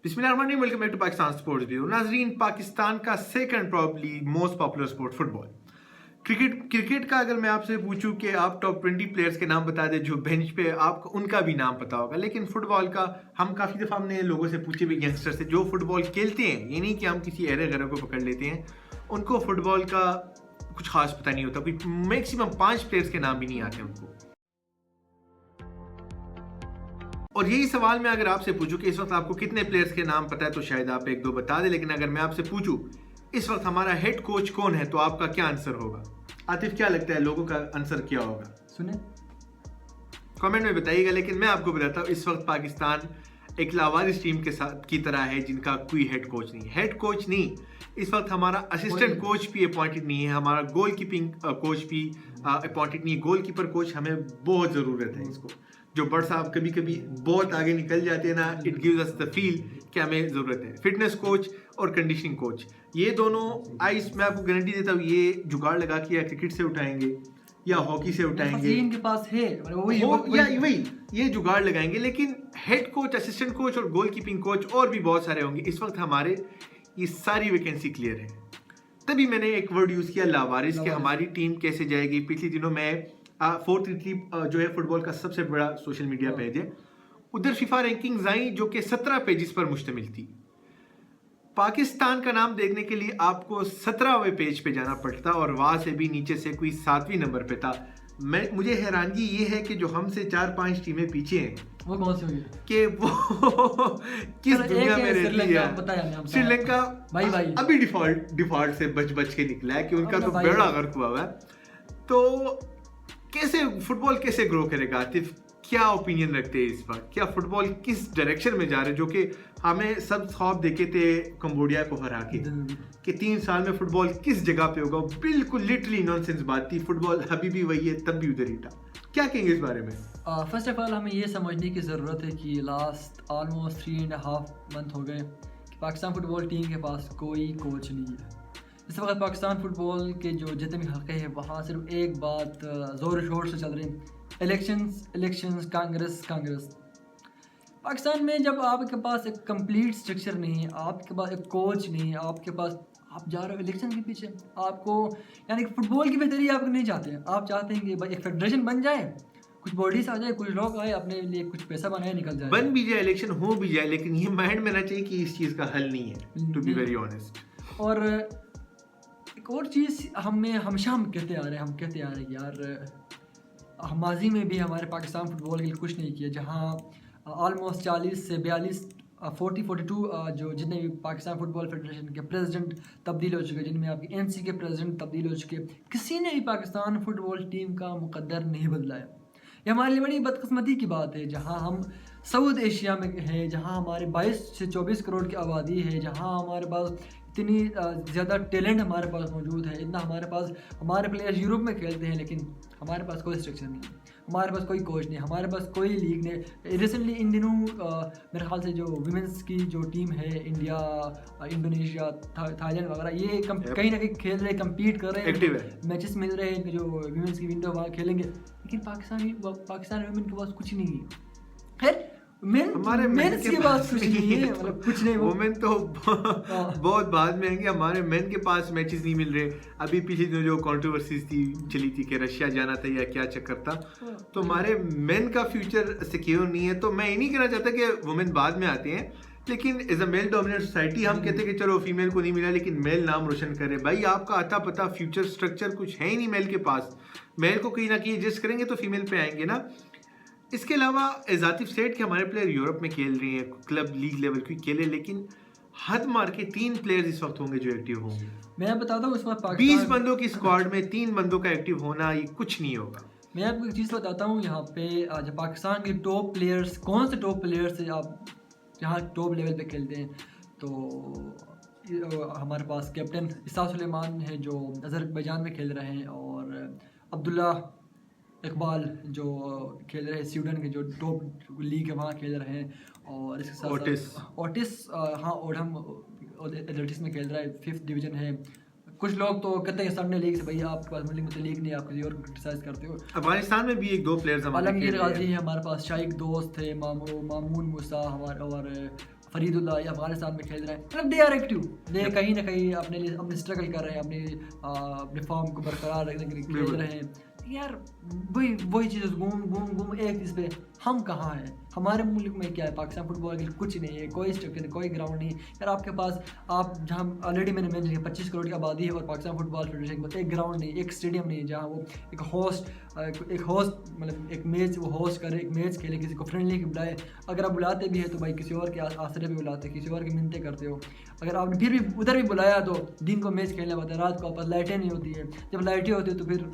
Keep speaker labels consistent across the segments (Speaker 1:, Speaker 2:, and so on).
Speaker 1: بسم اللہ الرحمن الرحیم، welcome back to Pakistan sports bureau. ناظرین، پاکستان کا second probably most popular sport football. Cricket کا اگر میں آپ سے پوچھوں کہ آپ ٹاپ 20 پلیئرز کے نام بتا دیں جو بینچ پہ آپ کو ان کا بھی نام پتا ہوگا، لیکن فٹ بال کا ہم کافی دفعہ ہم نے لوگوں سے پوچھے بھی، ینگسٹر سے جو فٹ بال کھیلتے ہیں، یہ نہیں کہ ہم کسی ایرے غیروں کو پکڑ لیتے ہیں، ان کو فٹ بال کا کچھ خاص پتہ نہیں ہوتا. کوئی میکسیمم 5 پلیئرز کے نام بھی نہیں آتے ان کو. اور یہی سوال میں اگر آپ سے پوچھوں کہ اس وقت آپ کو کتنے پلیئرز کے نام پتہ ہے تو شاید آپ 1-2 بتا دیں، لیکن اگر میں آپ سے پوچھوں اس وقت ہمارا ہیڈ کوچ کون ہے تو آپ کا کیا آنسر ہوگا؟ عاطف، کیا لگتا ہے لوگوں کا آنسر کیا ہوگا؟
Speaker 2: سنیں
Speaker 1: کامنٹ میں بتائیے گا. لیکن میں آپ کو بتاتا ہوں، اس وقت پاکستان ایک لاوارث ٹیم کے ساتھ کی طرح ہے جن کا کوئی ہیڈ کوچ نہیں. ہیڈ کوچ نہیں، اس وقت ہمارا اسسٹنٹ کوچ بھی اپوائنٹڈ نہیں ہے، ہمارا گول کیپنگ کوچ بھی اپوائنٹڈ نہیں ہے. گول کیپر کوچ ہمیں بہت ضرورت ہے. اس کو جو بٹ صاحب کبھی کبھی بہت آگے نکل جاتے ہیں نا، اٹ گیوز اس دا فیل کہ ہمیں ضرورت ہے. فٹنس کوچ اور کنڈیشننگ کوچ، یہ دونوں میں آپ کو گارنٹی دیتا ہوں یہ جگاڑ لگا کے یا کرکٹ سے اٹھائیں گے یا ہاکی سے اٹھائیں گے،
Speaker 2: ان کے پاس ہے
Speaker 1: وہی یہ جگاڑ لگائیں گے. لیکن ہیڈ کوچ، اسسٹنٹ کوچ اور گول کیپنگ کوچ اور بھی بہت سارے ہوں گے. اس وقت ہمارے یہ ساری ویکینسی کلیئر ہے. تبھی میں نے ایک ورڈ یوز کیا لاوارث، کہ ہماری ٹیم کیسے جائے گی. پچھلے دنوں میں 433 جو ہے فٹ بال کا سب سے بڑا سوشل میڈیا پیج ہے، ادھر فیفا رینکنگز آئیں جو کہ 17 پیجز پر مشتمل تھی. پاکستان کا نام دیکھنے کے لیے آپ کو 17ویں پیج پہ جانا پڑتا اور وہاں سے بھی نیچے سے کوئی 7ویں نمبر پہ تھا. مجھے حیرانگی یہ ہے کہ جو ہم سے 4-5 ٹیمیں پیچھے ہیں
Speaker 2: وہ کون سی ہوئی
Speaker 1: کہ وہ کس دنیا میں رہتی ہے. سری لنکا ابھی ڈیفالٹ سے بچ کے نکلا ہے کہ ان کا تو بیڑا غرق ہوا ہے. تو کیسے فٹ بال کیسے گرو کرے گا؟ عاطف، کیا اوپینین رکھتے ہیں اس وقت؟ کیا فٹ بال کس ڈائریکشن میں جا رہے جو کہ ہمیں سب خواب دیکھے تھے کمبوڈیا کو ہرا کے کہ 3 سال میں فٹ بال کس جگہ پہ ہوگا؟ بالکل لٹرلی نان سینس بات تھی. فٹ بال ابھی بھی وہی ہے، تب بھی ادھر ہی تھا. کیا کہیں گے اس بارے میں؟
Speaker 2: فرسٹ آف آل ہمیں یہ سمجھنے کی ضرورت ہے کہ لاسٹ آلموسٹ 3.5 منتھ ہو گئے کہ پاکستان فٹ بال ٹیم کے پاس کوئی کوچ نہیں ہے. اس وقت پاکستان فٹ بال کے جو جتنے بھی حلقے ہیں وہاں صرف ایک بات زور و شور سے چل رہی ہے، الیکشنز کانگریس. پاکستان میں جب آپ کے پاس ایک کمپلیٹ سٹرکچر نہیں ہے، آپ کے پاس ایک کوچ نہیں ہے، آپ کے پاس آپ جا رہے ہو الیکشن کے پیچھے. آپ کو یعنی فٹ بال کی بہتری آپ نہیں چاہتے ہیں، آپ چاہتے ہیں کہ ایک فیڈریشن بن جائے، کچھ باڈیز آ جائے، کچھ لوگ آئے اپنے لیے کچھ پیسہ بنائے نکل جائے،
Speaker 1: بن بھی جائے، الیکشن ہو بھی جائے. لیکن یہ مائنڈ میں نہ چاہیے کہ اس چیز کا حل نہیں ہے، ٹو بی ویری آنیسٹ.
Speaker 2: اور ایک اور چیز ہمیشہ ہم کہتے آ رہے ہیں یار، ماضی میں بھی ہمارے پاکستان فٹ بال کے لیے کچھ نہیں کیا. جہاں آلموسٹ 40 سے 42 42 جو جتنے بھی پاکستان فٹ بال فیڈریشن کے پریزیڈنٹ تبدیل ہو چکے، جن میں آپ کی NC کے پریزیڈنٹ تبدیل ہو چکے، کسی نے بھی پاکستان فٹ بال ٹیم کا مقدر نہیں بدلا ہے. یہ ہمارے لیے بڑی بدقسمتی کی بات ہے. جہاں ہم سعود ایشیا میں ہیں، جہاں ہمارے 22 سے 24 کروڑ کی آبادی ہے، جہاں ہمارے پاس اتنی زیادہ ٹیلنٹ ہمارے پاس موجود ہے، اتنا ہمارے پلیئرز یورپ میں کھیلتے ہیں، لیکن ہمارے پاس کوئی اسٹرکچر نہیں ہے، ہمارے پاس کوئی کوچ نہیں، ہمارے پاس کوئی لیگ نہیں. ریسنٹلی ان دنوں میرے خیال سے جو ویمنس کی جو ٹیم ہے، انڈیا، انڈونیشیا، تھائی لینڈ وغیرہ، یہ کہیں نہ کہیں کھیل رہے، کمپیٹ کر رہے ہیں، میچز مل رہے ہیں جو ویمنس کی ونڈو وہاں کھیلیں گے. لیکن پاکستان ویمن کے پاس کچھ نہیں ہے. خیر
Speaker 1: ہمارے مین کے پاس کچھ نہیں ہے،
Speaker 2: کچھ نہیں.
Speaker 1: وومن تو بہت بعد میں آئیں گے. ہمارے مین کے پاس میچز نہیں مل رہے. ابھی پیچھے جو کانٹروورسیز چلی تھی کہ رشیا جانا تھا یا کیا چکر تھا، تو ہمارے مین کا فیوچر سیکیور نہیں ہے. تو میں یہ نہیں کہنا چاہتا کہ وومن بعد میں آتے ہیں، لیکن as a male dominant society ہم کہتے ہیں کہ چلو فیمیل کو نہیں ملا لیکن میل نام روشن کرے. بھائی آپ کا آتا پتا فیوچر اسٹرکچر کچھ ہے ہی نہیں میل کے پاس. میل کو کہیں نہ کہیں ایڈجسٹ کریں گے تو فیمیل پہ آئیں گے نا. اس کے علاوہ عاطف سیٹ کہ ہمارے پلیئر یورپ میں کھیل رہے ہیں، کلب لیگ لیول کی کھیلے، لیکن حد مار کے 3 پلیئرز اس وقت ہوں گے جو ایکٹیو ہوں گے.
Speaker 2: میں بتاتا ہوں اس وقت
Speaker 1: 20 بندوں کی اسکواڈ میں 3 بندوں کا ایکٹیو ہونا، یہ کچھ نہیں ہوگا.
Speaker 2: میں آپ کو ایک چیز بتاتا ہوں، یہاں پہ جب پاکستان کے ٹاپ پلیئرس، کون سے ٹاپ پلیئرس ہیں آپ جہاں ٹاپ لیول پہ کھیلتے ہیں، تو ہمارے پاس کیپٹن اسحاق سلیمان ہے جو آذربائیجان میں کھیل رہے ہیں، اور عبداللہ اقبال جو کھیل رہے ہیں سویڈن کے جو ٹاپ لیگ ہے وہاں کھیل رہے ہیں، اور اس کے ساتھ اوٹس ہاں اوڈھم ایتھلیٹکس میں کھیل رہا ہے، 5th ڈویژن ہے. کچھ لوگ تو کہتے ہیں سامنے لیگ سے بھائی آپ کے پاس ملک لیگ نہیں، آپ کسی اور کو کرٹیسائز کرتے ہو.
Speaker 1: افغانستان میں بھی 1-2 پلیئرز ہمارے
Speaker 2: عالمگیر غازی ہے ہمارے پاس، شائق دوست ہے، مامون موسیٰ ہمارے، اور فرید اللہ یا افغانستان میں کھیل رہے ہیں, مطلب دے آر ایکٹیو, دے کہیں نہ کہیں اپنے لیے اپنے اسٹرگل کر رہے ہیں, اپنے فارم کو برقرار رکھنے کے لیے کھیل رہے ہیں. یار وہی چیز گھوم ایک چیز پہ ہم کہاں ہیں, ہمارے ملک میں کیا ہے, پاکستان فٹ بال کے کچھ نہیں ہے, کوئی اسٹرکچر نہیں, کوئی گراؤنڈ نہیں. یار آپ کے پاس آپ جہاں آلریڈی میں نے مینشن کیا 25 کروڑ کی آبادی ہے اور پاکستان فٹ بال فیڈریشن کے پاس ایک گراؤنڈ نہیں, ایک اسٹیڈیم نہیں جہاں وہ ایک ہوسٹ مطلب ایک میچ وہ ہوسٹ کرے, ایک میچ کھیلے, کسی کو فرینڈلی کی بلائے. اگر آپ بلاتے بھی ہیں تو بھائی کسی اور کے آسرے پہ بلاتے, کسی اور کی منتیں کرتے ہو. اگر آپ نے پھر بھی ادھر بھی بلایا تو دن کو میچ کھیلنا پڑتا ہے, رات کو آپ پاس لائٹیں نہیں ہوتی ہیں. جب لائٹیں ہوتی ہیں تو پھر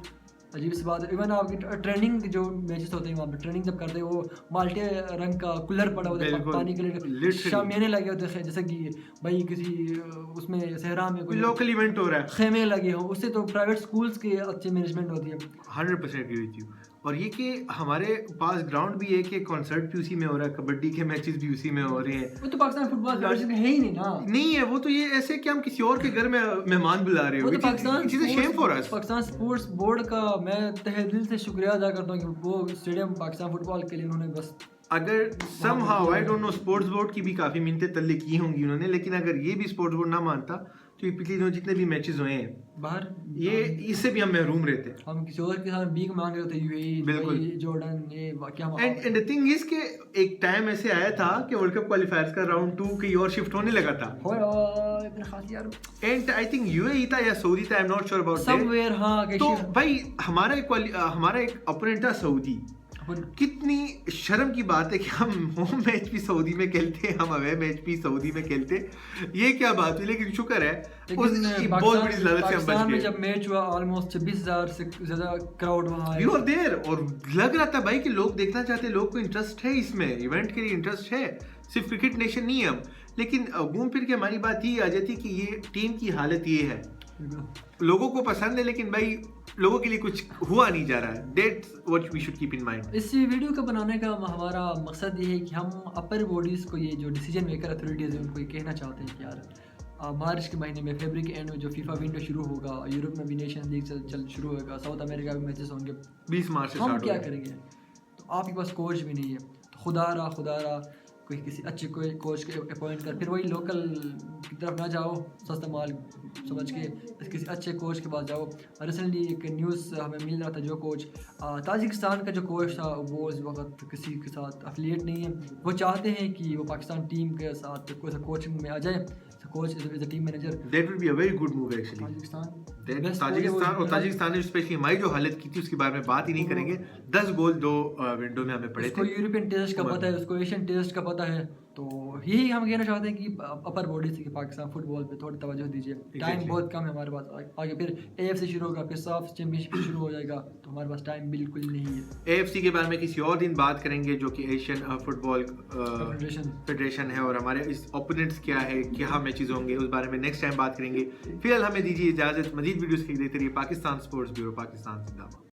Speaker 2: عجیب سی بات ہے. ایون آپ کی ٹریننگ جو میچز ہوتے ہیں وہاں پہ ٹریننگ جب کرتے ہیں وہ مالٹے رنگ کا کولر پڑا ہوتا ہے پانی کے لیے, شامیانے لگے ہوتے ہیں جیسے کہ بھائی کسی اس میں صحرا میں کوئی
Speaker 1: لوکل ایونٹ ہو رہا ہے,
Speaker 2: خیمے لگے ہوں. اس سے تو پرائیویٹ اسکولس کی اچھی مینجمنٹ ہوتی ہے.
Speaker 1: 100% ایگری وتھ یو. اور یہ کہ ہمارے پاس گراؤنڈ بھی ہے کہ کنسرٹ بھی اسی میں ہو رہا ہے, کبڈی کے میچز بھی اسی میں ہو رہے ہیں.
Speaker 2: وہ تو پاکستان فٹ بال فیڈریشن ہے ہی نہیں نا,
Speaker 1: نہیں ہے وہ تو. یہ ایسے کہ ہم کسی اور کے گھر میں مہمان بلا رہے ہو.
Speaker 2: پاکستان اسپورٹس بورڈ کا میں تہ دل سے شکریہ ادا کرتا ہوں کہ وہ اسٹیڈیم پاکستان فٹ بال کے لیے انہوں نے بس
Speaker 1: اگر somehow I don't know sports board کی بھی کافی منتیں تلے کی ہوں گی انہوں نے, لیکن اگر یہ بھی اسپورٹس بورڈ نہ مانتا تو یہ پچھلے دنوں جتنے بھی میچز ہوئے ہیں
Speaker 2: باہر
Speaker 1: یہ اس سے بھی ہم محروم رہتے.
Speaker 2: ہم کسی اور کے ساتھ بیگ مانگ رہے ہوتے یو اے ای, بالکل جارڈن, یہ کیا
Speaker 1: اینڈ دی تھنگ از کہ ایک ٹائم ایسے آیا تھا کہ ورلڈ کپ کوالیفائرز کا راؤنڈ 2 کہیں اور شفٹ ہونے لگا تھا. اینڈ آئی تھنک یو اے ای تھا یا سعودی تھا, I am not sure about
Speaker 2: some where. ہاں
Speaker 1: تو بھائی ہمارا ایک اپوننٹ تھا سعودی. کتنی شرم کی بات ہے کہ ہم ہوم میچ بھی سعودی میں کھیلتے ہیں, ہم اوے میچ بھی سعودی میں کھیلتے. یہ کیا بات ہوئی, لیکن شکر ہے بہت بڑی لالچ سے ہم بچ گئے.
Speaker 2: پاکستان میں جب میچ ہوا آلموسٹ 26,000 سے زیادہ کراؤڈ وہاں ہے.
Speaker 1: یو آر دیئر, اور لگ رہا تھا بھائی کہ لوگ دیکھنا چاہتے ہیں, لوگ کو انٹرسٹ ہے اس میں, ایونٹ کے لیے انٹرسٹ ہے. صرف کرکٹ نیشن نہیں ہے ہم, لیکن گھوم پھر کے ہماری بات یہ آ جاتی کہ یہ ٹیم کی حالت یہ ہے, لوگوں کو پسند ہے لیکن بھائی لوگوں کے لیے کچھ ہوا نہیں جا رہا ہے. That's what we should keep in mind.
Speaker 2: اس ویڈیو کا بنانے کا ہمارا مقصد یہ ہے کہ ہم اپر باڈیز کو, یہ جو ڈیسیجن میکر اتھارٹیز ہیں ان کو یہ کہنا چاہتے ہیں کہ یار مارچ کے مہینے میں فیبرری کے اینڈ میں جو فیفا ونڈو شروع ہوگا, یورپ میں بھی نیشنز لیگ چل شروع ہوگا, ساؤتھ امریکہ میں میچز ہوں گے
Speaker 1: 20 مارچ سے.
Speaker 2: ہم کیا کریں گے؟ تو آپ کے پاس کوچ بھی نہیں ہے, تو خدا را کوئی کسی اچھے کوئی کوچ کے اپوائنٹ کر, پھر وہی لوکل کی طرف نہ جاؤ سستا مال سمجھ کے, کسی اچھے کوچ کے پاس جاؤ. ریسنٹلی ایک نیوز ہمیں مل رہا تھا, جو کوچ تاجکستان کا جو کوچ تھا وہ اس وقت کسی کے ساتھ افیلیٹ نہیں ہے. وہ چاہتے ہیں کہ وہ پاکستان ٹیم کے ساتھ کوئی سا کوچنگ میں آ جائے, coach as a team manager.
Speaker 1: That will be a very good move actually. Tajikistan نے اسپیشلی ہماری جو حالت کی تھی اس کے بارے میں بات ہی نہیں کریں گے. 10 گول 2 ونڈو میں ہمیں پڑے تھے.
Speaker 2: اس کو یورپین ٹیسٹ کا پتہ ہے, اس کو ایشین ٹیسٹ کا پتہ ہے. تو یہی ہم کہنا چاہتے ہیں کہ اپر باڈی سے کہ پاکستان فٹ بال پہ تھوڑی توجہ دیجیے. ٹائم بہت کم ہے ہمارے پاس. آگے پھر اے ایف سی شروع ہوگا, پھر صاف چیمپئن شپ شروع ہو جائے گا, تو ہمارے پاس ٹائم بالکل نہیں ہے.
Speaker 1: اے ایف سی کے بارے میں کسی اور دن بات کریں گے, جو کہ ایشین فٹ بال فیڈریشن ہے, اور ہمارے اس اوپوننٹس کیا ہے, کیا میچز ہوں گے, اس بارے میں نیکسٹ ٹائم بات کریں گے. فی الحال ہمیں دیجیے اجازت. مزید ویڈیوز کے لیے دیکھتے رہیے پاکستان اسپورٹس بیورو. پاکستان زندہ باد.